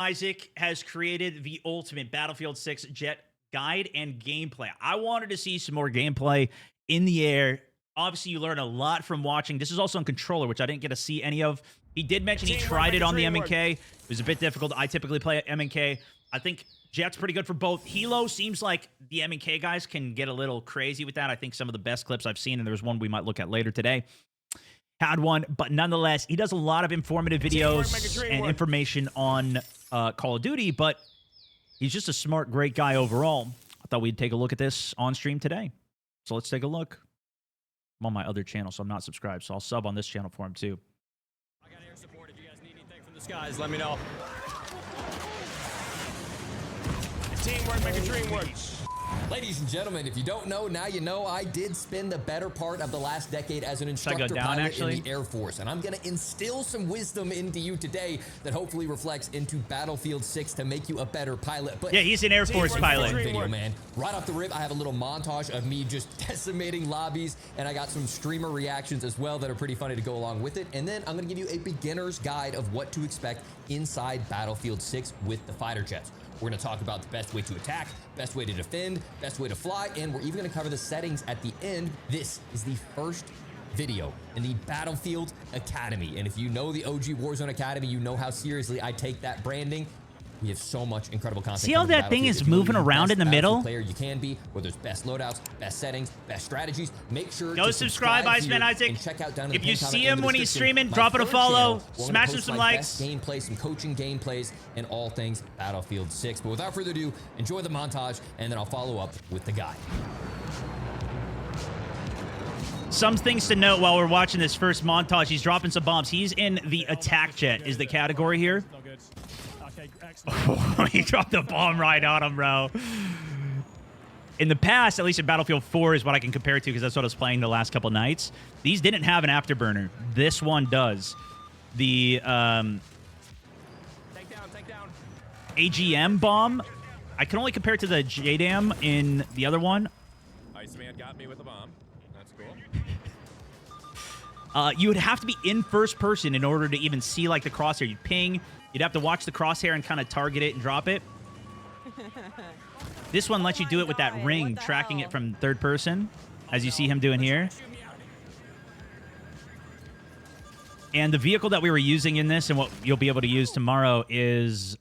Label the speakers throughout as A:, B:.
A: Isaac has created the ultimate Battlefield 6 jet guide and gameplay. I wanted to see some more gameplay in the air. Obviously, you learn a lot from watching. This is also on controller, which I didn't get to see any of. He did mention he tried it on the M&K. It was a bit difficult. I typically play at M&K. I think Jet's pretty good for both. Hilo seems like the M&K guys can get a little crazy with that. I think some of the best clips I've seen, and there's one we might look at later today, had one. But nonetheless, he does a lot of informative videos and information on Call of Duty, but he's just a smart, great guy overall. I thought we'd take a look at this on stream today. So let's take a look. I'm on my other channel, so I'm not subscribed, so I'll sub on this channel for him too.
B: I got air support. If you guys need anything from the skies, let me know. Teamwork make a dream work.
C: Ladies and gentlemen, if you don't know, now you know. I did spend the better part of the last decade as an instructor pilot in the Air Force, and I'm going to instill some wisdom into you today that hopefully reflects into Battlefield 6 to make you a better pilot. But
A: yeah, he's an Air Force pilot.
C: Video, man. Right off the rip, I have a little montage of me just decimating lobbies, and I got some streamer reactions as well that are pretty funny to go along with it. And then I'm going to give you a beginner's guide of what to expect inside Battlefield 6 with the fighter jets. We're going to talk about the best way to attack, best way to defend, best way to fly, and we're even going to cover the settings at the end. This is the first video in the Battlefield Academy. And if you know the OG Warzone Academy, you know how seriously I take that branding. We have so much incredible content.
A: See how that thing is moving around in the middle?
C: Player you can be, whether it's best loadouts, best settings, best strategies. Make sure
A: to subscribe, Iceman Isaac.
C: And check out down in
A: if
C: the
A: you see him when he's streaming, drop it a follow, smash him some likes.
C: Gameplay, some coaching gameplays, and all things Battlefield 6. But without further ado, enjoy the montage, and then I'll follow up with the guide.
A: Some things to note while we're watching this first montage. He's dropping some bombs. He's in the attack jet is the category here. Oh, he dropped the bomb right on him, bro. In the past, at least in Battlefield 4 is what I can compare it to because that's what I was playing the last couple nights. These didn't have an afterburner. This one does. The
B: Take down.
A: AGM bomb, I can only compare it to the JDAM in the other one.
B: Iceman got me with a bomb. That's cool.
A: You would have to be in first person in order to even see like the crosshair. You'd ping. You'd have to watch the crosshair and kind of target it and drop it. This one lets you do it with that ring, tracking it from third person, as you see him doing here. And the vehicle that we were using in this and what you'll be able to use tomorrow is...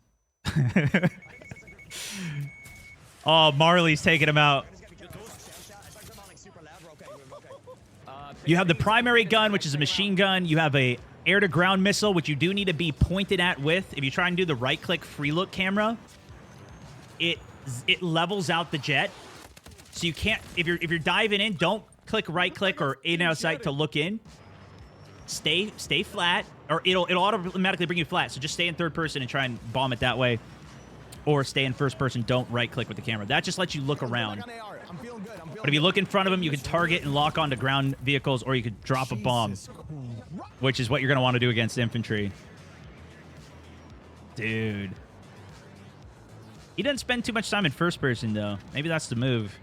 A: Oh, Marley's taking him out. You have the primary gun, which is a machine gun. You have a air-to-ground missile, which you do need to be pointed at with. If you try and do the right-click free-look camera, it levels out the jet. So you can't... If you're diving in, don't click right-click or aim out of sight to look in. Stay flat, or it'll automatically bring you flat. So just stay in third person and try and bomb it that way. Or stay in first person. Don't right-click with the camera. That just lets you look around. But if you look in front of him, you can target and lock onto ground vehicles, or you could drop a bomb, which is what you're going to want to do against infantry. Dude. He doesn't spend too much time in first person, though. Maybe that's the move.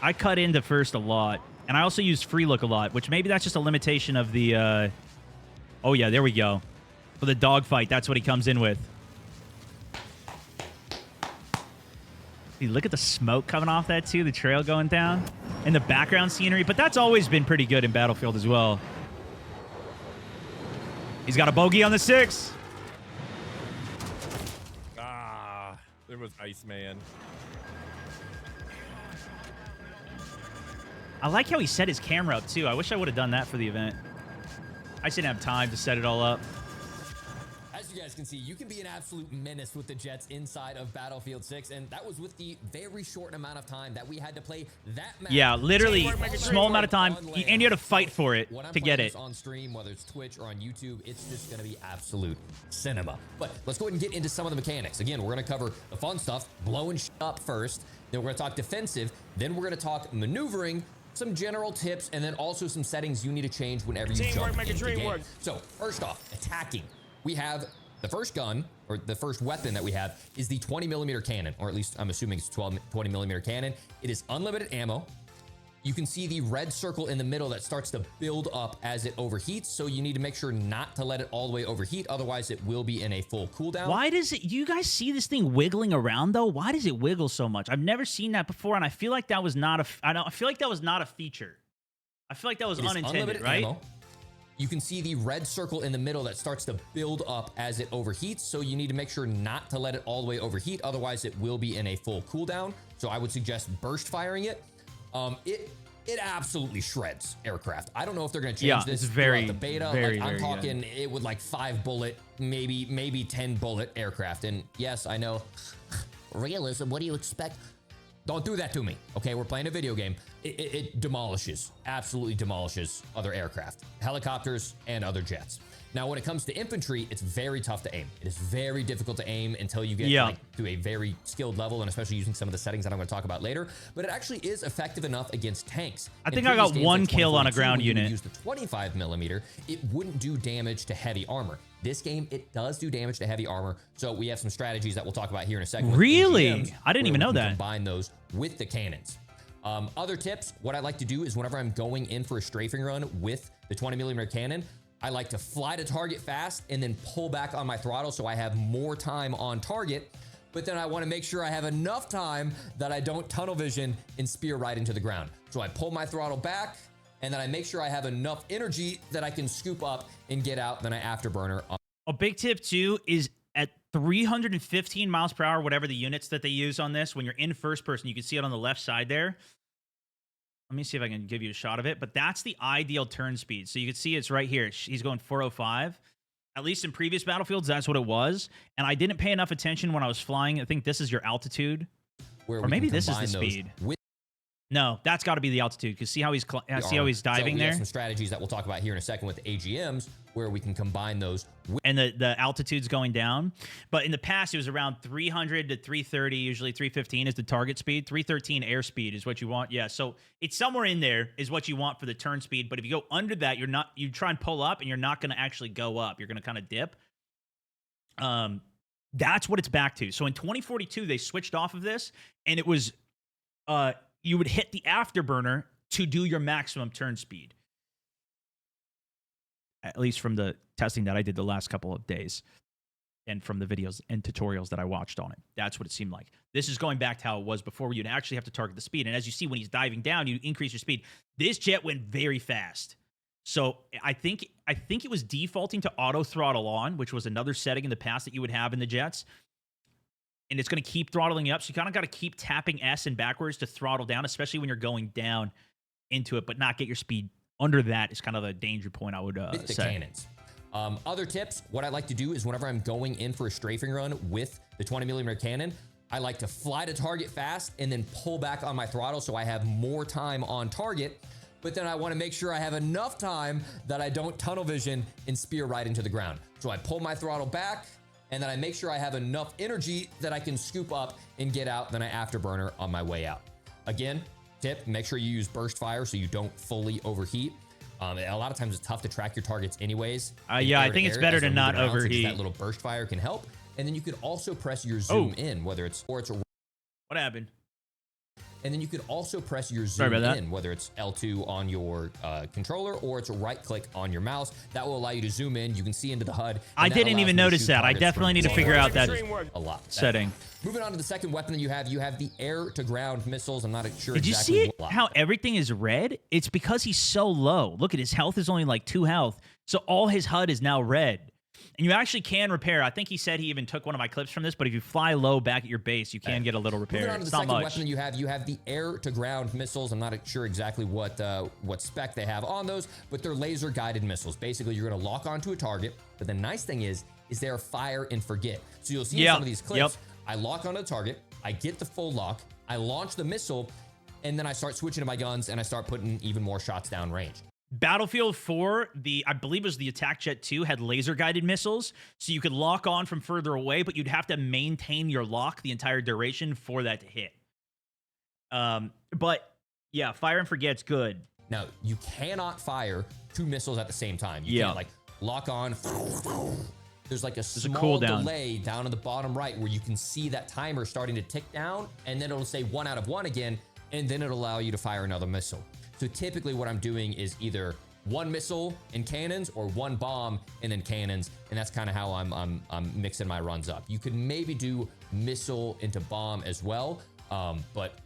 A: I cut into first a lot. And I also use free look a lot, which maybe that's just a limitation of the... Oh, yeah, there we go. For the dogfight, that's what he comes in with. See, look at the smoke coming off that, too. The trail going down. And the background scenery. But that's always been pretty good in Battlefield as well. He's got a bogey on the 6.
B: Ah, there was Iceman.
A: I like how he set his camera up, too. I wish I would have done that for the event. I just didn't have time to set it all up.
C: As you guys can see, you can be an absolute menace with the jets inside of Battlefield 6, and that was with the very short amount of time that we had to play that map.
A: Yeah, literally, small amount of time, and you had to fight for it to get it.
C: On stream, whether it's Twitch or on YouTube, it's just going to be absolute cinema. But let's go ahead and get into some of the mechanics. Again, we're going to cover the fun stuff, blowing shit up first, then we're going to talk defensive, then we're going to talk maneuvering, some general tips, and then also some settings you need to change whenever you jump into the game. So, first off, attacking. We have the first gun, or the first weapon that we have, is the 20mm cannon, or at least I'm assuming it's 20mm cannon. It is unlimited ammo. You can see the red circle in the middle that starts to build up as it overheats. So you need to make sure not to let it all the way overheat. Otherwise, it will be in a full cooldown.
A: Why does it, you guys see this thing wiggling around though? Why does it wiggle so much? I've never seen that before. And I feel like that was not a, I feel like that was not a feature. I feel like that was unintended, right?
C: Ammo. You can see the red circle in the middle that starts to build up as it overheats. So you need to make sure not to let it all the way overheat. Otherwise, it will be in a full cooldown. So I would suggest burst firing it. It absolutely shreds aircraft. I don't know if they're going to change this throughout the beta. I'm talking it would like 5 bullet, maybe 10 bullet aircraft. And yes, I know realism. What do you expect? Don't do that to me. Okay, we're playing a video game. It demolishes, absolutely demolishes other aircraft, helicopters, and other jets. Now, when it comes to infantry, it's very tough to aim. It is very difficult to aim until you get to a very skilled level, and especially using some of the settings that I'm going to talk about later. But it actually is effective enough against tanks.
A: I think I got one kill on a ground unit.
C: Use the 25 millimeter, it wouldn't do damage to heavy armor. This game, it does do damage to heavy armor. So we have some strategies that we'll talk about here in a second.
A: Really? I didn't even know that.
C: Combine those with the cannons. Other tips, what I like to do is whenever I'm going in for a strafing run with the 20 millimeter cannon, I like to fly to target fast and then pull back on my throttle so I have more time on target. But then I want to make sure I have enough time that I don't tunnel vision and spear right into the ground. So I pull my throttle back and then I make sure I have enough energy that I can scoop up and get out. Then I afterburner.
A: A big tip too is at 315 miles per hour, whatever the units that they use on this, when you're in first person, you can see it on the left side there. Let me see if I can give you a shot of it, but that's the ideal turn speed. So you can see it's right here. He's going 405. At least in previous Battlefields, that's what it was. And I didn't pay enough attention when I was flying. I think this is your altitude. Or maybe this is the speed. No, that's got to be the altitude, because see how he's diving there?
C: Have some strategies that we'll talk about here in a second with AGMs where we can combine those.
A: And the altitude's going down. But in the past, it was around 300 to 330, usually 315 is the target speed. 313 airspeed is what you want. Yeah, so it's somewhere in there is what you want for the turn speed. But if you go under that, you try and pull up, and you're not going to actually go up. You're going to kind of dip. That's what it's back to. So in 2042, they switched off of this, and it was... you would hit the afterburner to do your maximum turn speed. At least from the testing that I did the last couple of days and from the videos and tutorials that I watched on it. That's what it seemed like. This is going back to how it was before, where you'd actually have to target the speed. And as you see, when he's diving down, you increase your speed. This jet went very fast. So I think it was defaulting to auto throttle on, which was another setting in the past that you would have in the jets. And it's going to keep throttling up. So you kind of got to keep tapping S and backwards to throttle down, especially when you're going down into it, but not get your speed under that is kind of a danger point, I would
C: with the
A: say.
C: Cannons. Other tips, what I like to do is whenever I'm going in for a strafing run with the 20 millimeter cannon, I like to fly to target fast and then pull back on my throttle so I have more time on target. But then I want to make sure I have enough time that I don't tunnel vision and spear right into the ground. So I pull my throttle back, and then I make sure I have enough energy that I can scoop up and get out. Then I afterburner on my way out. Again, tip, make sure you use burst fire so you don't fully overheat. A lot of times it's tough to track your targets anyways.
A: Yeah, I think it's better to not overheat.
C: That little burst fire can help. And then you can also press your zoom in, whether it's...
A: What happened?
C: And then you can also press your zoom in, whether it's L2 on your controller or it's a right click on your mouse. That will allow you to zoom in. You can see into the HUD.
A: I didn't even notice that. I definitely need to figure out that setting.
C: Moving on to the second weapon that you have the air-to-ground missiles. I'm not sure
A: Did
C: exactly
A: you see how everything is red? It's because he's so low. Look at his health is only like 2 health. So all his HUD is now red. And you actually can repair. I think he said he even took one of my clips from this, but if you fly low back at your base, you can get a little repair.
C: Moving on to the second weapon that you have the air-to-ground missiles. I'm not sure exactly what spec they have on those, but they're laser-guided missiles. Basically, you're going to lock onto a target, but the nice thing is they're fire and forget. So you'll see in some of these clips, I lock onto the target, I get the full lock, I launch the missile, and then I start switching to my guns, and I start putting even more shots down range.
A: Battlefield 4, I believe it was the Attack Jet 2, had laser-guided missiles, so you could lock on from further away, but you'd have to maintain your lock the entire duration for that to hit. But, yeah, fire and forget's good.
C: Now, you cannot fire 2 missiles at the same time. You can't, like, lock on. There's like a small delay down in the bottom right where you can see that timer starting to tick down, and then it'll say 1 out of 1 again. and then it'll allow you to fire another missile. So typically what I'm doing is either one missile and cannons or one bomb and then cannons, and that's kind of how I'm mixing my runs up. You could maybe do missile into bomb as well, but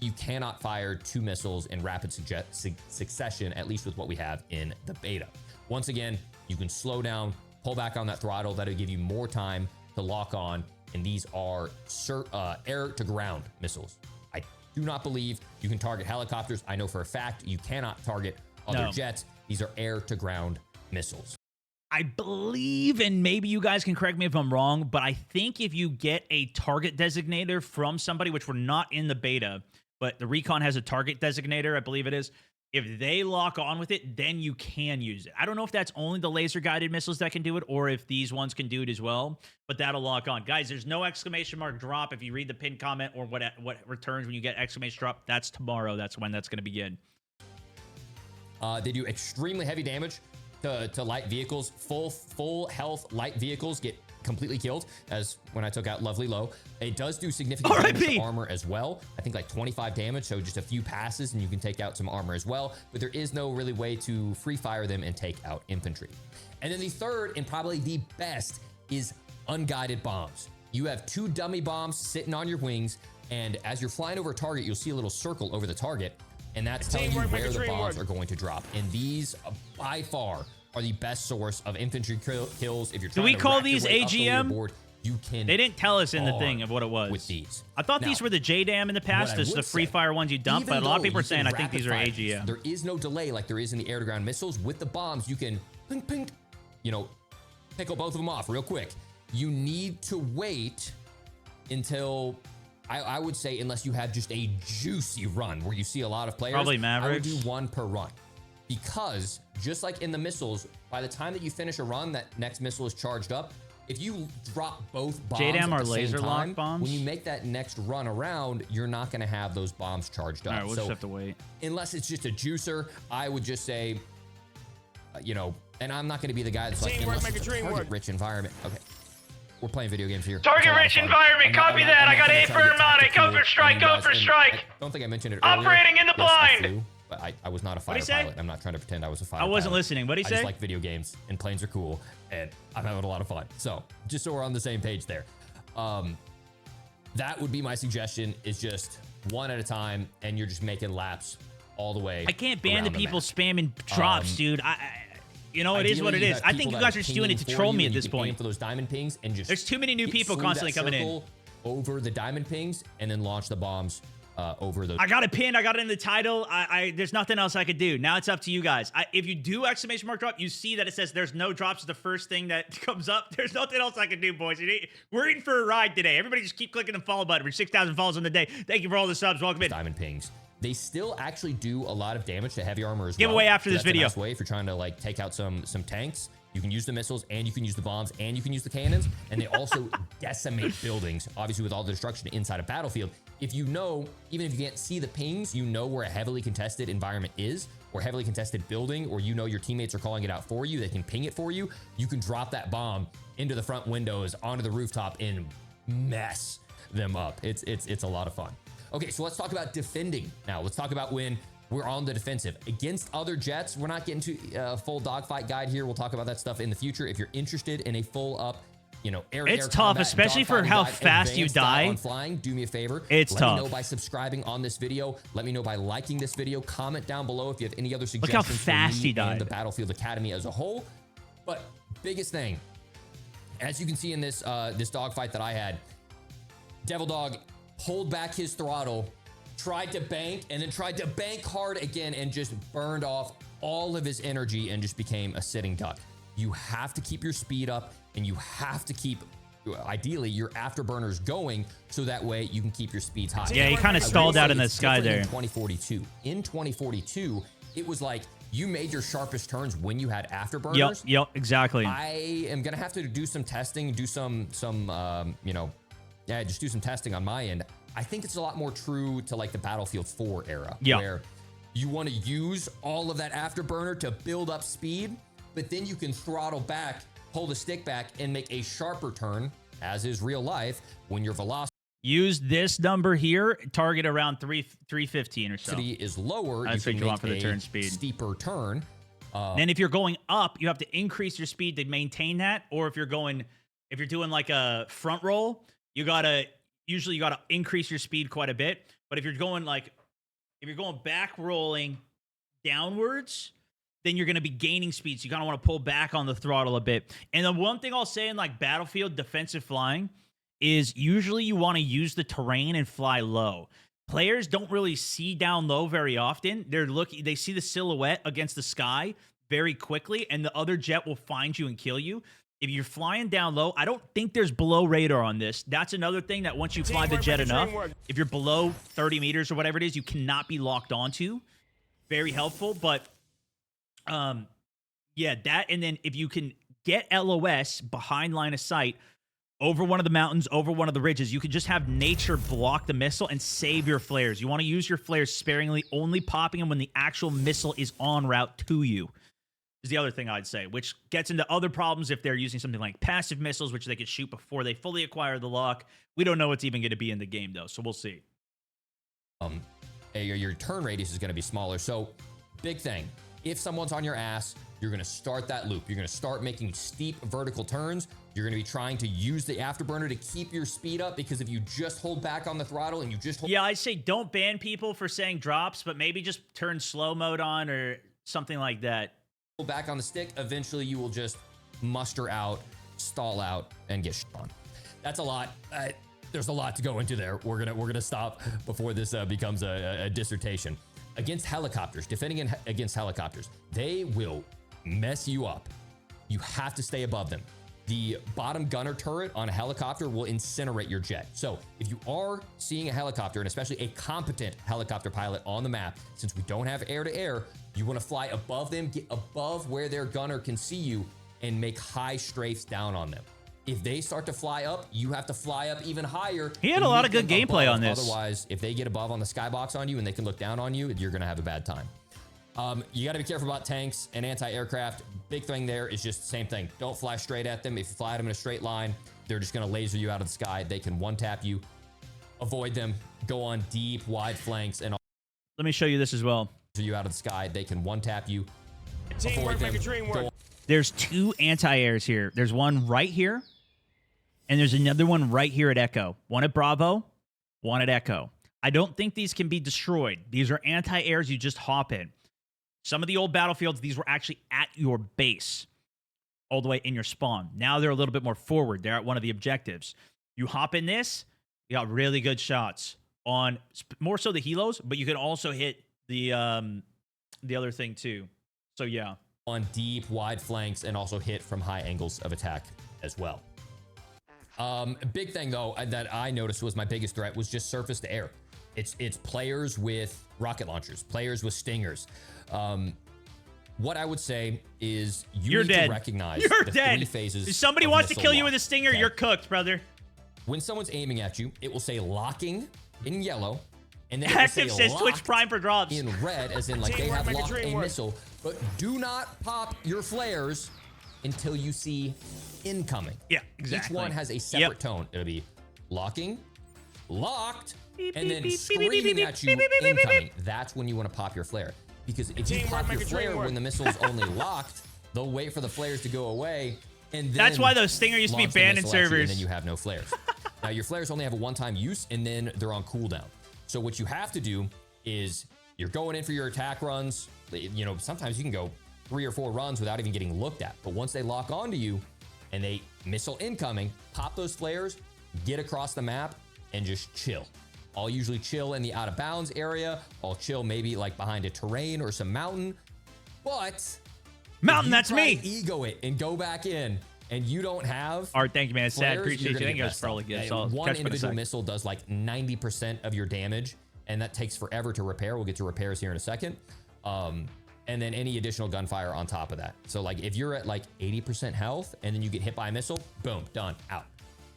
C: you cannot fire 2 missiles in rapid succession, at least with what we have in the beta. Once again, you can slow down, pull back on that throttle. That'll give you more time to lock on, and these are air to ground missiles. I do not believe you can target helicopters. I know for a fact you cannot target other jets. These are air to ground missiles.
A: I believe, and maybe you guys can correct me if I'm wrong, but I think if you get a target designator from somebody, which we're not in the beta, but the Recon has a target designator, I believe it is. If they lock on with it, then you can use it. I don't know if that's only the laser guided missiles that can do it or if these ones can do it as well, but that'll lock on. Guys, there's no exclamation mark drop. If you read the pinned comment or what returns when you get exclamation drop, that's tomorrow. That's when that's going to begin.
C: They do extremely heavy damage to light vehicles. Full health light vehicles get completely killed, as when I took out Lovely Low. It does do significant damage to armor as well. I think like 25 damage, so just a few passes and you can take out some armor as well, but there is no really way to free fire them and take out infantry. And then the third, and probably the best, is unguided bombs. You have 2 dummy bombs sitting on your wings, and as you're flying over a target, you'll see a little circle over the target, and that's telling you where the bombs are going to drop. And these, by far, are the best source of infantry kills. If you're trying to
A: call
C: rack your
A: these
C: way up the
A: AGM?
C: leaderboard, you can.
A: They didn't tell us in the thing of what it was.
C: With these,
A: I thought
C: now,
A: these were the JDAM in the past. This is the free fire ones you dump, but a lot of people are saying I think these are AGM.
C: There is no delay like there is in the air to ground missiles. With the bombs, you can ping, ping, you know, pickle both of them off real quick. You need to wait until, I would say, unless you have just a juicy run where you see a lot of players.
A: Probably Mavericks.
C: I would do 1 per run, because just like in the missiles, by the time that you finish a run, that next missile is charged up. If you drop both bombs
A: JDAM
C: at
A: are
C: the
A: laser
C: same time,
A: lock bombs.
C: when you make that next run around, you're not going to have those bombs charged up.
A: All right, we'll just have to wait.
C: Unless it's just a juicer, I would just say, you know, and I'm not going to be the guy that's like, unless it's a target-rich environment. Okay. We're playing video games here.
A: Target-rich environment, copy that. I got a firm on it. Go for strike, go for strike.
C: I don't think I mentioned it earlier.
A: Operating in the blind.
C: But I was not a fighter pilot. I'm not trying to pretend I was a fighter
A: I wasn't
C: pilot.
A: listening. What'd he say?
C: I just like video games, and planes are cool, and I'm having a lot of fun. So just so we're on the same page there. That would be my suggestion, is just 1 at a time, and you're just making laps all the way.
A: I can't ban the people
C: map.
A: spamming drops, dude. You know, it is what it is. I think you guys are just doing it to troll me at this point.
C: For those diamond pings and just
A: there's too many new people constantly coming in.
C: Over the diamond pings and then launch the bombs over those.
A: I got it pinned. I got it in the title. There's nothing else I could do. Now it's up to you guys. If you do exclamation mark drop, you see that it says there's no drops. The first thing that comes up. There's nothing else I can do, boys. We're in for a ride today. Everybody just keep clicking the follow button. We're 6,000 follows on the day. Thank you for all the subs. Welcome in.
C: Diamond pings. They still actually do a lot of damage to heavy armor as well.
A: Giveaway after this video.
C: That's a nice way if you're trying to like take out some tanks. You can use the missiles, and you can use the bombs, and you can use the cannons, and they also decimate buildings, obviously with all the destruction inside a battlefield. If you know, even if you can't see the pings, you know where a heavily contested environment is, or heavily contested building, or you know your teammates are calling it out for you, they can ping it for you, you can drop that bomb into the front windows, onto the rooftop, and mess them up. It's a lot of fun. Okay, so let's talk about defending now. Let's talk about when we're on the defensive against other jets. We're not getting to a full dogfight guide here. We'll talk about that stuff in the future. If you're interested in a full up, you know, air-to-air
A: it's tough, especially for how fast you die
C: on flying. Do me a favor.
A: It's tough.
C: Let me know by subscribing on this video. Let me know by liking this video. Comment down below if you have any other suggestions.
A: Look how fast
C: for me
A: he died.
C: and the Battlefield Academy as a whole. But biggest thing, as you can see in this this dogfight that I had, Devil Dog pulled back his throttle, tried to bank, and then tried to bank hard again and just burned off all of his energy and just became a sitting duck. You have to keep your speed up, and you have to keep, ideally, your afterburners going, so that way you can keep your speeds high.
A: Yeah, he kind of stalled out in the sky there.
C: In 2042. In 2042, it was like you made your sharpest turns when you had afterburners.
A: Yep, exactly.
C: I am gonna have to do some testing, do some you know, yeah, just do some testing on my end. I think it's a lot more true to like the Battlefield 4 era, where you want to use all of that afterburner to build up speed, but then you can throttle back, pull the stick back, and make a sharper turn, as is real life, when your velocity.
A: use this number here, target around 315 or so.
C: Velocity is lower.
A: That's
C: you
A: what
C: can
A: you want
C: make
A: for the
C: a
A: turn speed.
C: steeper turn.
A: Then if you're going up, you have to increase your speed to maintain that. Or if you're doing like a front roll, you gotta increase your speed quite a bit. But if you're going back rolling downwards, then you're going to be gaining speed. So you kind of want to pull back on the throttle a bit. And the one thing I'll say in like Battlefield defensive flying is usually you want to use the terrain and fly low. Players don't really see down low very often. They see the silhouette against the sky very quickly, and the other jet will find you and kill you. If you're flying down low, I don't think there's below radar on this. That's another thing that once you fly the jet enough, if you're below 30 meters or whatever it is, you cannot be locked onto. Very helpful, but yeah, that, and then if you can get LOS behind line of sight over one of the mountains, over one of the ridges, you can just have nature block the missile and save your flares. You want to use your flares sparingly, only popping them when the actual missile is en route to you. Is the other thing I'd say, which gets into other problems if they're using something like passive missiles, which they could shoot before they fully acquire the lock. We don't know what's even going to be in the game, though, so we'll see.
C: Your turn radius is going to be smaller. So, big thing. If someone's on your ass, you're going to start that loop. You're going to start making steep vertical turns. You're going to be trying to use the afterburner to keep your speed up, because if you just hold back on the throttle and you just hold...
A: Yeah, I'd say don't ban people for saying drops, but maybe just turn slow mode on or something like that.
C: Hold back on the stick, eventually you will just muster out, stall out, and get shit on. That's a lot. There's a lot to go into there. We're gonna stop before this becomes a dissertation. Against helicopters, defending against helicopters, they will mess you up. You have to stay above them. The bottom gunner turret on a helicopter will incinerate your jet. So if you are seeing a helicopter, and especially a competent helicopter pilot on the map, since we don't have air-to-air, you want to fly above them, get above where their gunner can see you, and make high strafes down on them. If they start to fly up, you have to fly up even higher.
A: He had a lot of good gameplay on this.
C: Otherwise, if they get above on the skybox on you and they can look down on you, you're going to have a bad time. You got to be careful about tanks and anti-aircraft. Big thing there is just the same thing. Don't fly straight at them. If you fly at them in a straight line, they're just going to laser you out of the sky. They can one-tap you. Avoid them. Go on deep, wide flanks. And
A: let me show you this as well.
C: You out of the sky. They can one-tap you. Avoid them.
A: There's two anti-airs here. There's one right here, and there's another one right here at Echo. One at Bravo, one at Echo. I don't think these can be destroyed. These are anti-airs you just hop in. Some of the old battlefields, these were actually at your base, all the way in your spawn. Now they're a little bit more forward. They're at one of the objectives. You hop in this, you got really good shots on more so the helos, but you can also hit the other thing too. So yeah.
C: On deep, wide flanks, and also hit from high angles of attack as well. A big thing though that I noticed was my biggest threat was just surface to air. It's players with rocket launchers, players with stingers. What I would say is you need to recognize the three phases.
A: If somebody wants to kill you with a stinger, you're cooked, brother.
C: When someone's aiming at you, it will say locking in yellow, and then
A: Active says Twitch Prime for drops
C: in red, as in like they have locked a missile. But do not pop your flares until you see incoming.
A: Yeah, exactly.
C: Each one has a separate tone. It'll be locking, locked, and then screaming at you incoming. That's when you want to pop your flare. Because if you pop your flare when the missile's only locked, they'll wait for the flares to go away, and then
A: that's why the stinger used to be banned in servers.
C: And then you have no flares. Now your flares only have a one-time use, and then they're on cooldown. So what you have to do is you're going in for your attack runs. You know, sometimes you can go 3 or 4 runs without even getting looked at. But once they lock onto you and they missile incoming, pop those flares, get across the map, and just chill. I'll usually chill in the out of bounds area. I'll chill maybe like behind a terrain or some mountain. But
A: mountain, that's me.
C: Ego it and go back in, and you don't have.
A: Art, thank you, man. It's sad. Appreciate you. I think it was
C: probably
A: good.
C: So one individual missile does like 90% of your damage, and that takes forever to repair. We'll get to repairs here in a second. And then any additional gunfire on top of that. So like if you're at like 80% health and then you get hit by a missile, boom, done, out.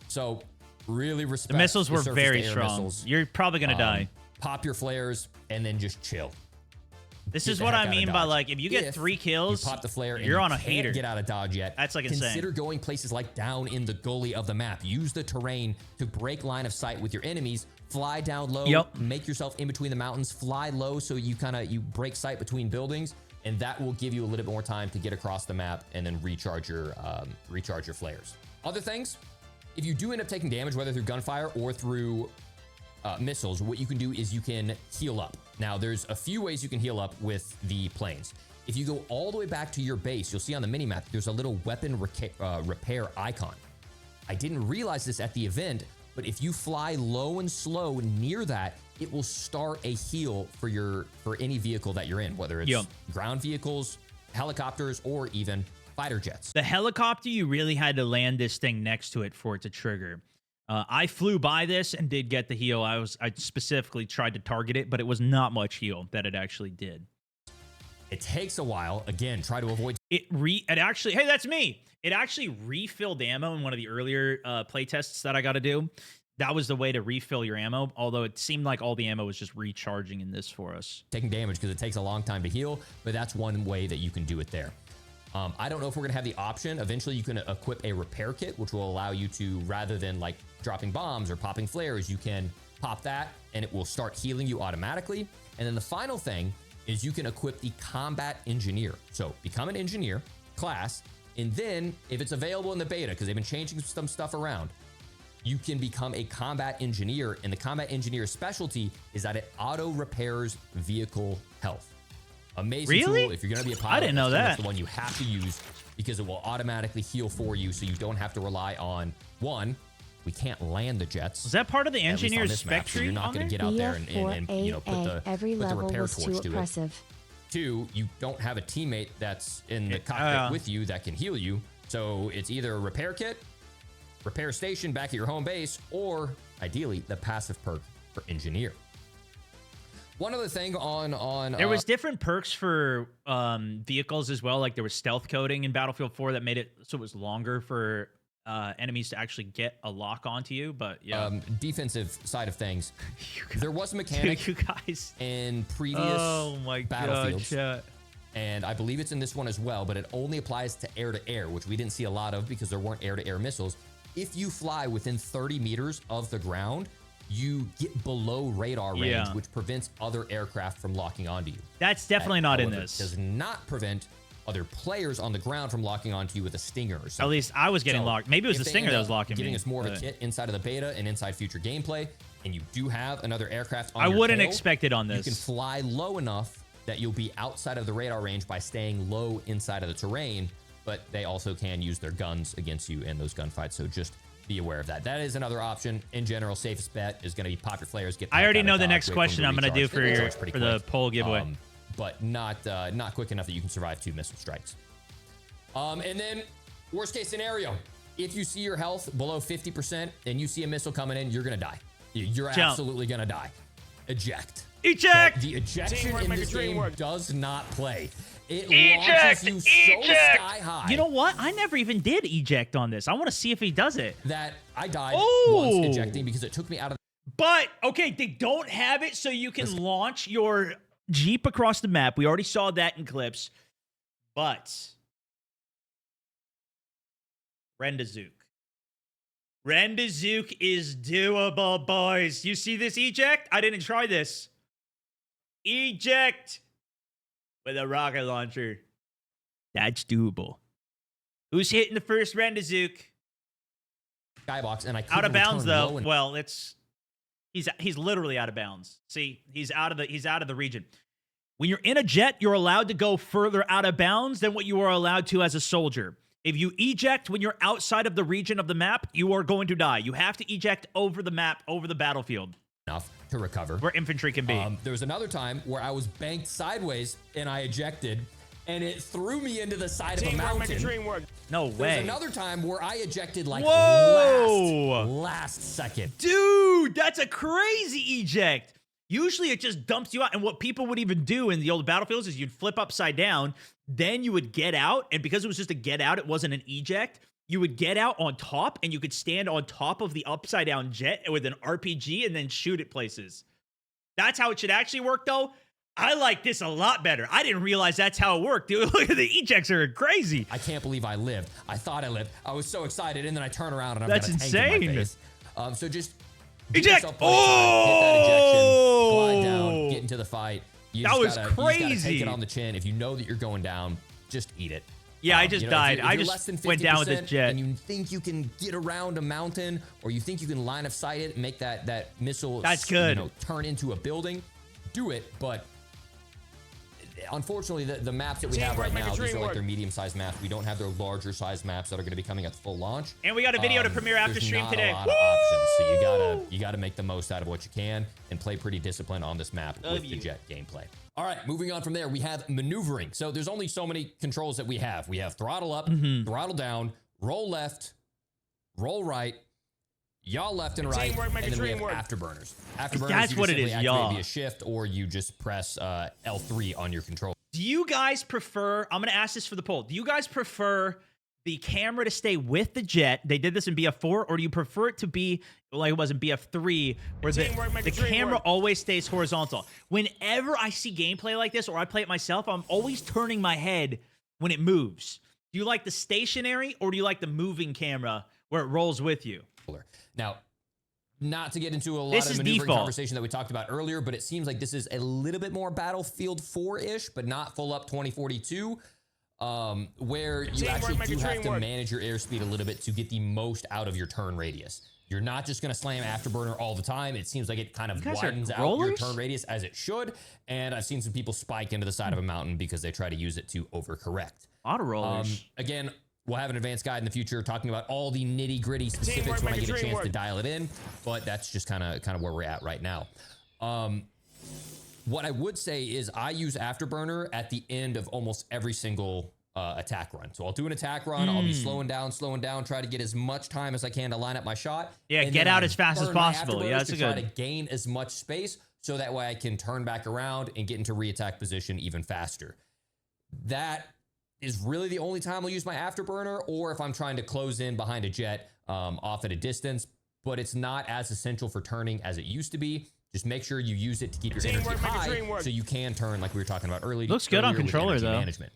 C: So really respect
A: the missiles were very strong. You're probably gonna die.
C: Pop your flares and then just chill.
A: This
C: get
A: is
C: the
A: what
C: heck
A: I
C: out of
A: mean by,
C: Dodge.
A: like, if you get 3 kills,
C: you pop the flare and
A: you're
C: you
A: on a
C: can't
A: heater.
C: get out of dodge yet.
A: That's, like, insane.
C: Consider going places like down in the gully of the map. Use the terrain to break line of sight with your enemies. Fly down low, make yourself in between the mountains, fly low so you break sight between buildings, and that will give you a little bit more time to get across the map and then recharge your flares. Other things, if you do end up taking damage, whether through gunfire or through missiles, what you can do is you can heal up. Now, there's a few ways you can heal up with the planes. If you go all the way back to your base, you'll see on the minimap, there's a little weapon repair icon. I didn't realize this at the event, but if you fly low and slow near that, it will start a heal for any vehicle that you're in, whether it's ground vehicles, helicopters, or even fighter jets.
A: The helicopter, you really had to land this thing next to it for it to trigger. I flew by this and did get the heal. I specifically tried to target it, but it was not much heal that it actually did.
C: It takes a while. Again, try to avoid.
A: It actually, hey, that's me. It actually refilled ammo in one of the earlier play tests that I got to do. That was the way to refill your ammo, although it seemed like all the ammo was just recharging in this for us.
C: Taking damage because it takes a long time to heal, but that's one way that you can do it there. I don't know if we're going to have the option. Eventually, you can equip a repair kit, which will allow you to, rather than like dropping bombs or popping flares, you can pop that and it will start healing you automatically. And then the final thing is you can equip the combat engineer. So become an engineer class. And then if it's available in the beta, because they've been changing some stuff around, you can become a combat engineer. And the combat engineer's specialty is that it auto repairs vehicle health. Amazing tool. If you're going to be a pilot,
A: I didn't know that.
C: That's the one you have to use because it will automatically heal for you, so you don't have to rely on one. We can't land the jets.
A: Is that part of the engineer's spec
C: tree? So
A: tree?
C: you're not going to get out there and put the repair torch to it. 2, you don't have a teammate that's in the cockpit with you that can heal you. So it's either a repair kit, repair station back at your home base, or ideally the passive perk for engineer. One other thing on
A: there was different perks for vehicles as well. Like there was stealth coding in Battlefield 4 that made it so it was longer for enemies to actually get a lock onto you. But yeah,
C: defensive side of things, there was a mechanic
A: you guys
C: in previous Battlefields,
A: God,
C: and I believe it's in this one as well. But it only applies to air, which we didn't see a lot of because there weren't air-to-air missiles. If you fly within 30 meters of the ground, you get below radar range, which prevents other aircraft from locking onto you.
A: That's definitely not in this.
C: Does not prevent other players on the ground from locking onto you with a Stinger or something.
A: At least I was getting locked. Maybe it was the Stinger that was locking me.
C: Giving us more of a kit inside of the beta and inside future gameplay, and you do have another aircraft on your
A: wouldn't
C: tail,
A: expect it on this.
C: You can fly low enough that you'll be outside of the radar range by staying low inside of the terrain, but they also can use their guns against you in those gunfights, so just be aware of that. That is another option. In general, safest bet is going to be pop your flares. I
A: already know the next question I'm going to do for the poll giveaway.
C: But not quick enough that you can survive 2 missile strikes. And then worst case scenario, if you see your health below 50% and you see a missile coming in, you're going to die. You're absolutely going to die. Eject.
A: Eject!
C: The ejection in this game does not play. It launches you so sky high.
A: You know what? I never even did eject on this. I want to see if he does it.
C: That I died once ejecting because it took me out of.
A: But, okay, they don't have it so you can launch your Jeep across the map. We already saw that in clips. But Rendazook. Rendazook is doable, boys. You see this eject? I didn't try this. Eject with a rocket launcher. That's doable. Who's hitting the first Rendazook?
C: Skybox, and I
A: out of bounds though. Well, he's literally out of bounds. See, he's out of the region. When you're in a jet, you're allowed to go further out of bounds than what you are allowed to as a soldier. If you eject when you're outside of the region of the map, you are going to die. You have to eject over the map, over the battlefield.
C: Enough to recover.
A: Where infantry can be.
C: There was another time where I was banked sideways and I ejected, and it threw me into the side of a mountain.
A: No way.
C: There's another time where I ejected like last second.
A: Dude, that's a crazy eject. Usually it just dumps you out. And what people would even do in the old battlefields is you'd flip upside down, then you would get out. And because it was just a get out, it wasn't an eject. You would get out on top and you could stand on top of the upside down jet with an RPG and then shoot at places. That's how it should actually work though. I like this a lot better. I didn't realize that's how it worked, dude. Look at the ejects are crazy.
C: I can't believe I lived. I thought I lived. I was so excited, and then I turn around and I've
A: That's
C: got a tank in my
A: insane.
C: face. So just give
A: Eject.
C: yourself plenty of time, hit that ejection, glide down,
A: Oh,
C: get into the fight. You
A: that
C: just
A: was
C: gotta, You just gotta take
A: crazy.
C: it on the chin. If you know that you're going down, just eat it.
A: Yeah, I just died.
C: If
A: I
C: you're
A: just
C: less than
A: went down with the
C: 50%
A: jet.
C: and you think you can get around a mountain, or you think you can line of sight it and make that missile
A: That's good.
C: turn into a building, do it. But unfortunately, the maps that we have right now, these are like their medium-sized maps. We don't have their larger-sized maps that are going to be coming at the full launch.
A: And we got a video to premiere after
C: There's
A: stream
C: not
A: today.
C: a lot of options, so you gotta make the most out of what you can and play pretty disciplined on this map with the jet gameplay. All right, moving on from there, we have maneuvering. So there's only so many controls that we have. We have throttle up, throttle down, roll left, roll right, yaw left and right, and then we have afterburners. Afterburners,
A: That's what it is, yaw.
C: via shift, or you just press L3 on your controller.
A: Do you guys prefer, I'm going to ask this for the poll. Do you guys prefer the camera to stay with the jet? They did this in BF4, or do you prefer it to be like it was in BF3, where the camera always stays horizontal? Whenever I see gameplay like this, or I play it myself, I'm always turning my head when it moves. Do you like the stationary, or do you like the moving camera where it rolls with you?
C: Now, not to get into a lot
A: This
C: of
A: is
C: maneuvering
A: default.
C: conversation that we talked about earlier, but it seems like this is a little bit more Battlefield 4-ish, but not full up 2042, where you actually do have to manage your airspeed a little bit to get the most out of your turn radius. You're not just going to slam afterburner all the time. It seems like it kind of widens out your turn radius as it should, and I've seen some people spike into the side of a mountain because they try to use it to overcorrect.
A: Auto rollers.
C: Again, we'll have an advanced guide in the future talking about all the nitty gritty specifics when I get a chance to dial it in, but that's just kind of where we're at right now. What I would say is I use afterburner at the end of almost every single attack run. So I'll do an attack run. I'll be slowing down, try to get as much time as I can to line up my shot.
A: Yeah,
C: and
A: get
C: then
A: out
C: I
A: as fast as
C: burn my
A: possible.
C: afterburners
A: Yeah, that's
C: to
A: a
C: try
A: good.
C: to gain as much space so that way I can turn back around and get into re-attack position even faster. That is really the only time I'll use my afterburner, or if I'm trying to close in behind a jet off at a distance, but it's not as essential for turning as it used to be. Just make sure you use it to keep your energy high so you can turn like we were talking about earlier.
A: Looks good on
C: with
A: controller,
C: energy
A: though.
C: Management.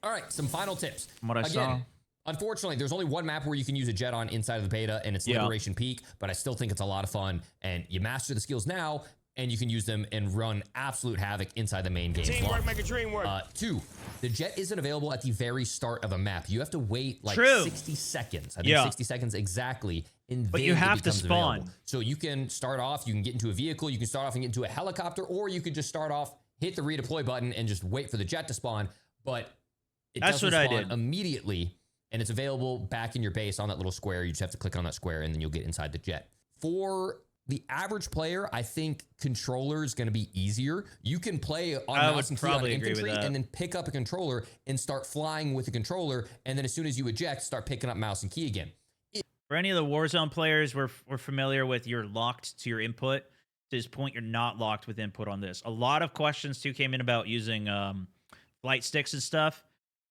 C: All right, some final tips.
A: From what I saw.
C: Unfortunately, there's only one map where you can use a jet on inside of the beta, and it's Liberation Peak, but I still think it's a lot of fun, and you master the skills now, and you can use them and run absolute havoc inside the main game.
B: Make a dream work.
C: 2, the jet isn't available at the very start of a map. You have to wait like 60 seconds. I think 60 seconds exactly.
A: But you have to spawn.
C: Available. So you can start off, you can get into a vehicle, you can start off and get into a helicopter, or you could just start off, hit the redeploy button, and just wait for the jet to spawn. But it doesn't spawn immediately, and it's available back in your base on that little square. You just have to click on that square, and then you'll get inside the jet. For the average player, I think controller is going to be easier. You can play on mouse and key on infantry, and then pick up a controller and start flying with the controller, and then as soon as you eject, start picking up mouse and key again.
A: For any of the Warzone players, we're familiar with you're locked to your input. To this point, you're not locked with input on this. A lot of questions, too, came in about using flight sticks and stuff.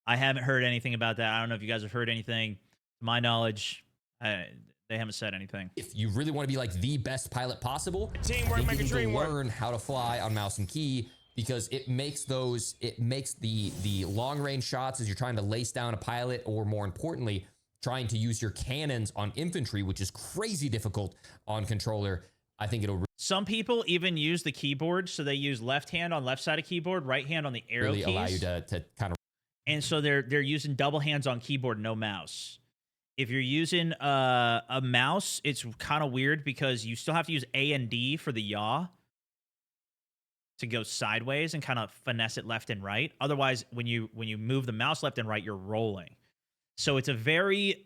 A: I haven't heard anything about that. I don't know if you guys have heard anything. To my knowledge, they haven't said anything.
C: If you really want to be like the best pilot possible, I think you need to learn how to fly on mouse and key, because it makes the long range shots as you're trying to lace down a pilot, or more importantly, trying to use your cannons on infantry, which is crazy difficult on controller. I think it'll
A: some people even use the keyboard, so they use left hand on left side of keyboard, right hand on the arrow
C: really
A: keys.
C: Allow you to kind of.
A: And so they're using double hands on keyboard, no mouse. If you're using a mouse, it's kind of weird because you still have to use A and D for the yaw to go sideways and kind of finesse it left and right. Otherwise, when you move the mouse left and right, you're rolling. So it's a very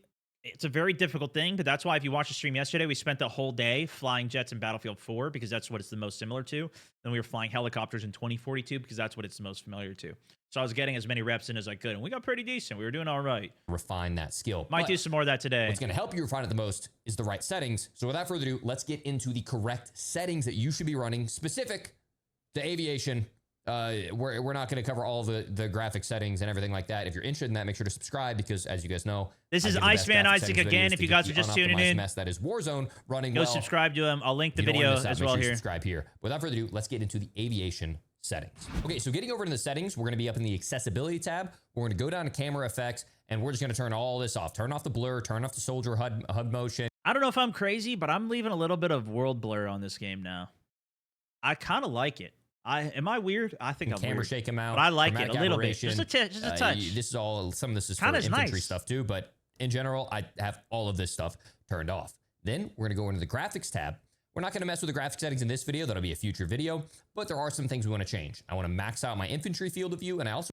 A: difficult thing, but that's why if you watched the stream yesterday, we spent the whole day flying jets in Battlefield 4 because that's what it's the most similar to. Then we were flying helicopters in 2042 because that's what it's the most familiar to. So I was getting as many reps in as I could, and we got pretty decent. We were doing all right.
C: Refine that skill.
A: Might do some more of that today.
C: What's going to help you refine it the most is the right settings. So without further ado, let's get into the correct settings that you should be running specific to aviation. We're not going to cover all the graphic settings and everything like that. If you're interested in that, make sure to subscribe, because as you guys know,
A: this is Iceman Isaac again. If you guys are just tuning in,
C: mess that is Warzone running.
A: Go subscribe to him. I'll link the video as well here.
C: Subscribe here. Without further ado, let's get into the aviation settings. Okay, so getting over to the settings, we're going to be up in the accessibility tab. We're going to go down to camera effects, and we're just going to turn all this off. Turn off the blur, turn off the soldier HUD motion.
A: I don't know if I'm crazy, but I'm leaving a little bit of world blur on this game now. I kind of like it. Am I weird? I think I'm
C: camera
A: weird.
C: shake amount,
A: but I like it
C: chromatic
A: a little bit.
C: aberration.
A: Just a touch.
C: This is all, some of this is for
A: Kinda
C: infantry
A: nice.
C: stuff too, but in general, I have all of this stuff turned off. Then we're going to go into the graphics tab. We're not going to mess with the graphics settings in this video. That'll be a future video, but there are some things we want to change. I want to max out my infantry field of view, and
A: I'm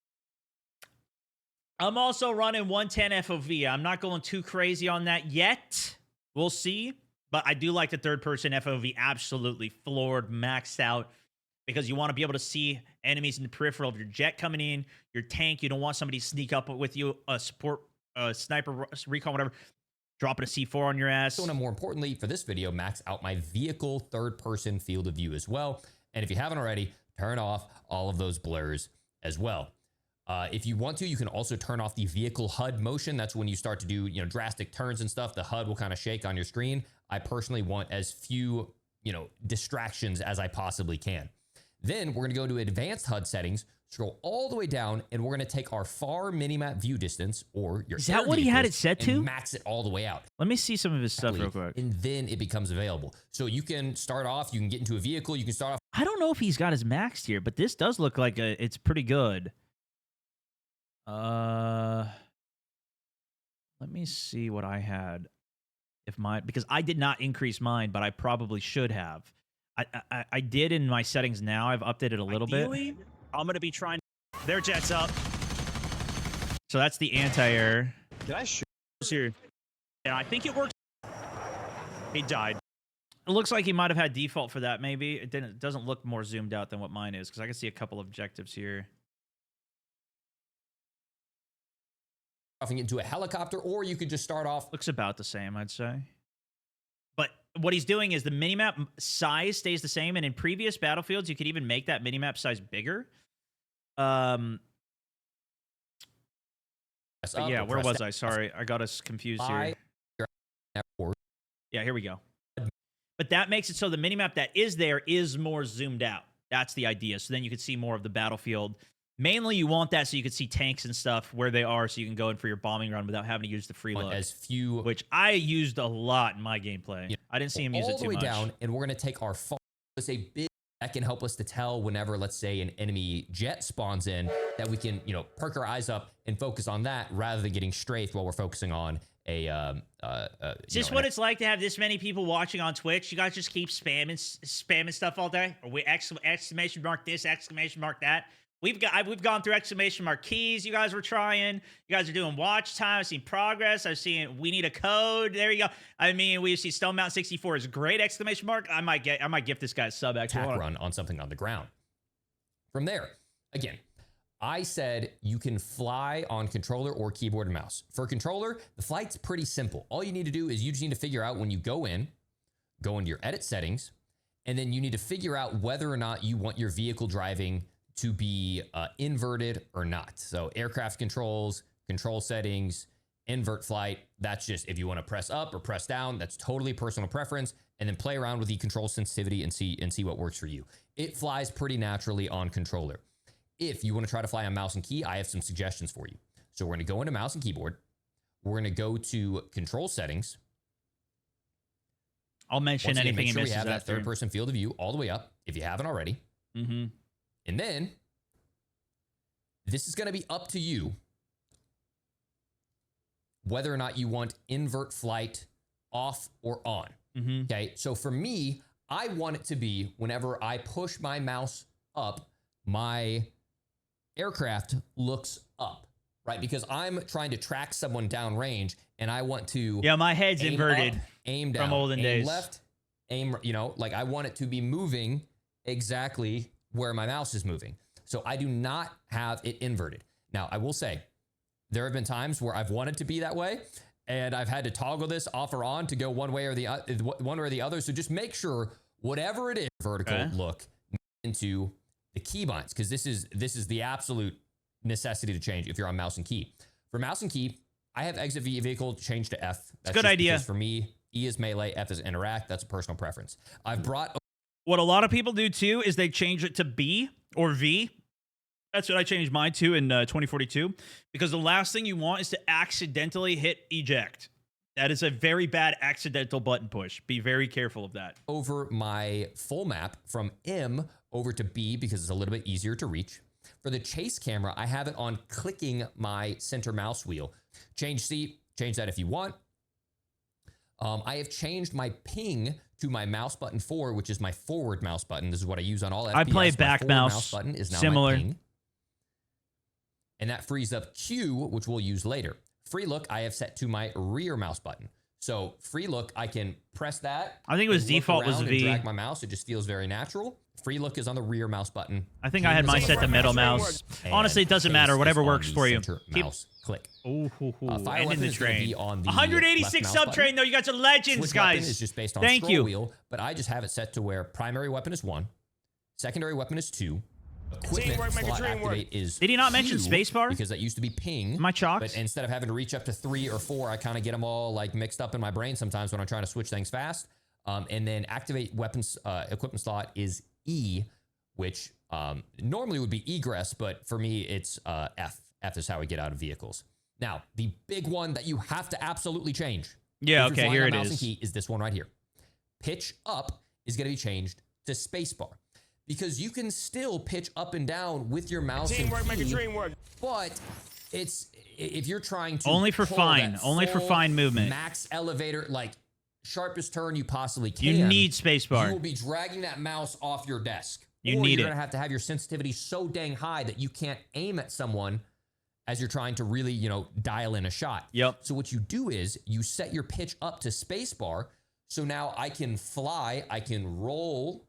A: also running 110 FOV. I'm not going too crazy on that yet. We'll see. But I do like the third-person FOV. Absolutely floored, maxed out. Because you want to be able to see enemies in the peripheral of your jet coming in, your tank. You don't want somebody to sneak up with you, a support, sniper, recon, whatever, dropping a C4 on your ass.
C: So, more importantly, for this video, max out my vehicle third-person field of view as well. And if you haven't already, turn off all of those blurs as well. If you want to, you can also turn off the vehicle HUD motion. That's when you start to do, drastic turns and stuff. The HUD will kind of shake on your screen. I personally want as few, distractions as I possibly can. Then we're going to go to advanced HUD settings, scroll all the way down, and we're going to take our far minimap view distance, or your
A: Is that what he had it set to?
C: Max it all the way out.
A: Let me see some of his stuff real quick.
C: And then it becomes available. So you can start off, you can get into a vehicle, you can start off.
A: I don't know if he's got his maxed here, but this does look like it's pretty good. Let me see what I had. Because I did not increase mine, but I probably should have. I did in my settings now. I've updated a little bit.
D: I'm going to be trying. Their jet's up.
A: So that's the anti-air.
D: Did I shoot here? Yeah, I think it worked. He died.
A: It looks like he might have had default for that, maybe. It doesn't look more zoomed out than what mine is, because I can see a couple of objectives here.
C: Into a helicopter, or you could just start off.
A: Looks about the same, I'd say. But what he's doing is the minimap size stays the same, and in previous battlefields, you could even make that minimap size bigger. But yeah, where was I? Sorry, I got us confused here. Yeah, here we go. But that makes it so the minimap that is there is more zoomed out. That's the idea. So then you can see more of the battlefield. Mainly, you want that so you can see tanks and stuff where they are, so you can go in for your bombing run without having to use the free look.
C: As few,
A: which I used a lot in my gameplay. I didn't see him use it too much.
C: All the way down, and we're going to take our far. It's a big that can help us to tell whenever, let's say, an enemy jet spawns in, that we can, perk our eyes up and focus on that rather than getting strafed while we're focusing on a.
A: Is this what it's like to have this many people watching on Twitch? You guys just keep spamming stuff all day, or we exclamation mark this, exclamation mark that. We've gone through exclamation mark keys. You guys were trying. You guys are doing watch time. I've seen progress. I've seen we need a code. There you go. I mean, we see Stone Mountain 64 is great exclamation mark. I might gift this guy a sub
C: attack run on something on the ground. From there, again, I said you can fly on controller or keyboard and mouse. For controller, the flight's pretty simple. All you need to do is you just need to figure out when you go into your edit settings, and then you need to figure out whether or not you want your vehicle driving to be inverted or not. So aircraft controls, control settings, invert flight. That's just if you want to press up or press down. That's totally personal preference. And then play around with the control sensitivity and see what works for you. It flies pretty naturally on controller. If you want to try to fly on mouse and key, I have some suggestions for you. So we're going to go into mouse and keyboard. We're going to go to control settings.
A: I'll mention anything.
C: Make sure we have that third-person field of view all the way up if you haven't already.
A: Mm-hmm.
C: And then this is going to be up to you whether or not you want invert flight off or on.
A: Mm-hmm.
C: Okay. So for me, I want it to be whenever I push my mouse up, my aircraft looks up, right? Because I'm trying to track someone downrange and I want to.
A: Yeah, my head's
C: aim
A: inverted
C: up, aim down,
A: from olden
C: aim
A: days.
C: Left, aim, like I want it to be moving exactly where my mouse is moving. So I do not have it inverted. Now, I will say, there have been times where I've wanted to be that way, and I've had to toggle this off or on to go one way or the other. So just make sure whatever it is, vertical look into the keybinds, because this is the absolute necessity to change if you're on mouse and key. For mouse and key, I have exit vehicle changed to F. That's
A: a good idea.
C: For me, E is melee, F is interact. That's a personal preference. I've brought.
A: What a lot of people do too is they change it to B, or V. That's what I changed mine to in 2042, because the last thing you want is to accidentally hit eject. That is a very bad accidental button push. Be very careful of that.
C: Over my full map from M over to B because it's a little bit easier to reach. For the chase camera, I have it on clicking my center mouse wheel. Change seat, change that if you want. I have changed my ping to my mouse button 4, which is my forward mouse button. This is what I use on all FPS.
A: I play
C: My
A: back
C: forward
A: mouse
C: button is now
A: similar.
C: my ping. And that frees up Q, which we'll use later. Free look, I have set to my rear mouse button. So free look, I can press that.
A: I think it was
C: and look
A: default was
C: around
A: V.
C: and drag my mouse. It just feels very natural. Free look is on the rear mouse button.
A: I think I had mine set to middle mouse. Honestly, it doesn't matter. Whatever works for you. Keep
C: mouse click.
A: Ooh,
C: Fire
A: ending
C: weapon
A: the
C: is gonna
A: train.
C: be on the
A: 186
C: left mouse
A: sub
C: button.
A: train though. You guys are legends,
C: Switch weapon
A: guys.
C: is just based on
A: Thank
C: scroll
A: you.
C: wheel, but I just have it set to where primary weapon is 1, secondary weapon is 2, equipment slot activate is
A: Did he not mention
C: 2,
A: spacebar?
C: because that used to be ping.
A: Am I chalked?
C: But instead of having to reach up to 3 or 4, I kind of get them all like mixed up in my brain sometimes when I'm trying to switch things fast. And then activate weapons equipment slot is E, which normally would be egress, but for me it's F. F is how we get out of vehicles. Now, the big one that you have to absolutely change.
A: Yeah,
C: if you're
A: okay,
C: flying
A: here
C: on
A: it
C: mouse and
A: is.
C: key is this one right here. Pitch up is going to be changed to spacebar, because you can still pitch up and down with your mouse and key, but it's if you're trying to
A: Only for
C: pull
A: fine,
C: that
A: only for
C: full
A: fine movement.
C: max elevator, like sharpest turn you possibly can.
A: You need
C: You
A: spacebar.
C: will be dragging that mouse off your desk.
A: You
C: or
A: need
C: you're
A: it.
C: going to have your sensitivity so dang high that you can't aim at someone as you're trying to really, dial in a shot.
A: Yep.
C: So what you do is you set your pitch up to spacebar. So now I can fly, I can roll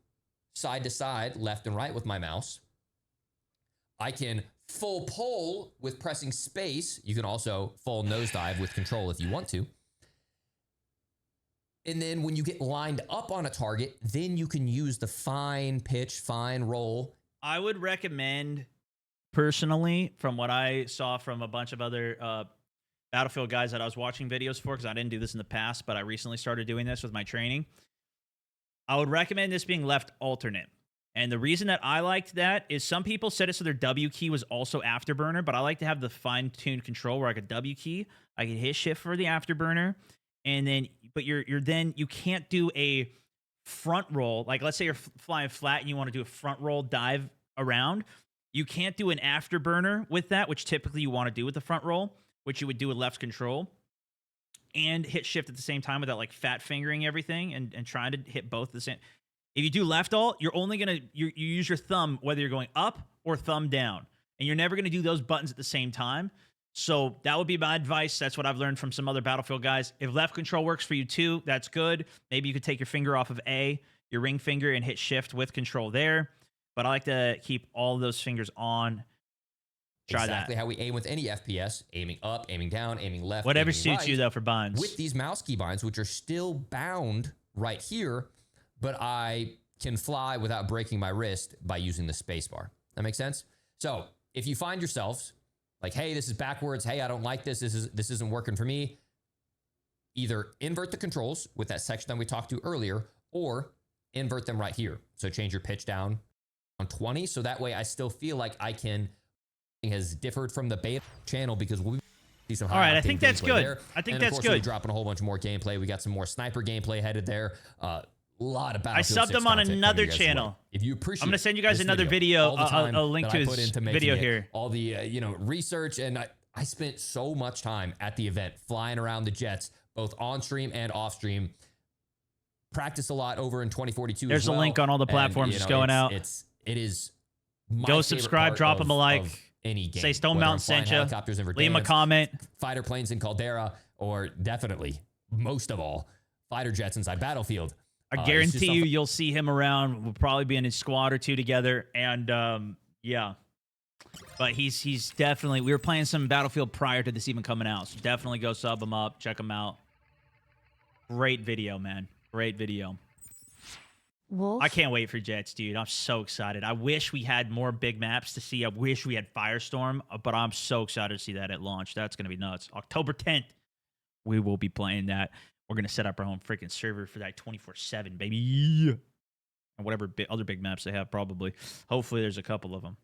C: side to side, left and right with my mouse. I can full pull with pressing space. You can also full nosedive with control if you want to. And then when you get lined up on a target, then you can use the fine pitch, fine roll.
A: I would recommend, personally, from what I saw from a bunch of other Battlefield guys that I was watching videos for, because I didn't do this in the past, but I recently started doing this with my training. I would recommend this being left alternate. And the reason that I liked that is some people said it so their W key was also afterburner, but I like to have the fine-tuned control where I could W key, I could hit shift for the afterburner, and then, but you can't do a front roll. Like, let's say you're flying flat and you want to do a front roll dive around. You can't do an afterburner with that, which typically you want to do with the front roll, which you would do with left control, and hit shift at the same time without like fat fingering everything and trying to hit both at the same. If you do left alt, you're only going to, you use your thumb, whether you're going up or thumb down, and you're never going to do those buttons at the same time. So that would be my advice. That's what I've learned from some other Battlefield guys. If left control works for you too, that's good. Maybe you could take your finger off of A, your ring finger, and hit shift with control there. But I like to keep all of those fingers on. Try
C: exactly
A: that.
C: how we aim with any FPS, aiming up, aiming down, aiming left,
A: Whatever
C: aiming
A: suits
C: right.
A: you, though, for binds.
C: With these mouse key binds, which are still bound right here, but I can fly without breaking my wrist by using the spacebar. That makes sense? So if you find yourselves like, hey, this is backwards. Hey, I don't like this. This isn't working for me. Either invert the controls with that section that we talked to earlier, or invert them right here. So change your pitch down on 20. So that way I still feel like I can, has differed from the beta channel because we'll see some high
A: All right, I
C: octane
A: think that's
C: gameplay
A: good.
C: there.
A: I think
C: And
A: that's
C: of course,
A: good.
C: we'll be dropping a whole bunch more gameplay. We got some more sniper gameplay headed there. A lot of Battlefield
A: I subbed
C: 6
A: him on
C: content
A: another
C: coming to you guys as
A: channel.
C: well. If you appreciate,
A: I'm gonna send you guys
C: this
A: another video.
C: all the time
A: I'll link
C: that
A: to
C: I
A: his
C: put into
A: video
C: making it,
A: here.
C: all the research, and I spent so much time at the event flying around the jets, both on stream and off stream. Practice a lot over in 2042.
A: There's
C: as
A: a
C: well.
A: link on all the platforms. It's going out.
C: It is. My
A: Go
C: favorite
A: subscribe,
C: part
A: drop him a
C: of
A: like.
C: Any game.
A: Say Stone
C: Whether I'm
A: Mountain
C: flying
A: sent ya.
C: helicopters in
A: Leave him a
C: Verdansk,
A: comment.
C: fighter planes in Caldera, or definitely, most of all, fighter jets inside Battlefield.
A: I
C: It's just
A: guarantee
C: something-
A: you'll see him around. We'll probably be in his squad or two together. And yeah. But he's definitely, we were playing some Battlefield prior to this even coming out. So definitely go sub him up, check him out. Great video, man. Great video.
E: Wolf.
A: I can't wait for Jets, dude. I'm so excited. I wish we had more big maps to see. I wish we had Firestorm, but I'm so excited to see that at launch. That's going to be nuts. October 10th, we will be playing that. We're going to set up our own freaking server for that 24/7, baby. and whatever other big maps they have. Probably, hopefully, there's a couple of them.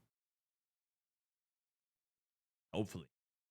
A: Hopefully.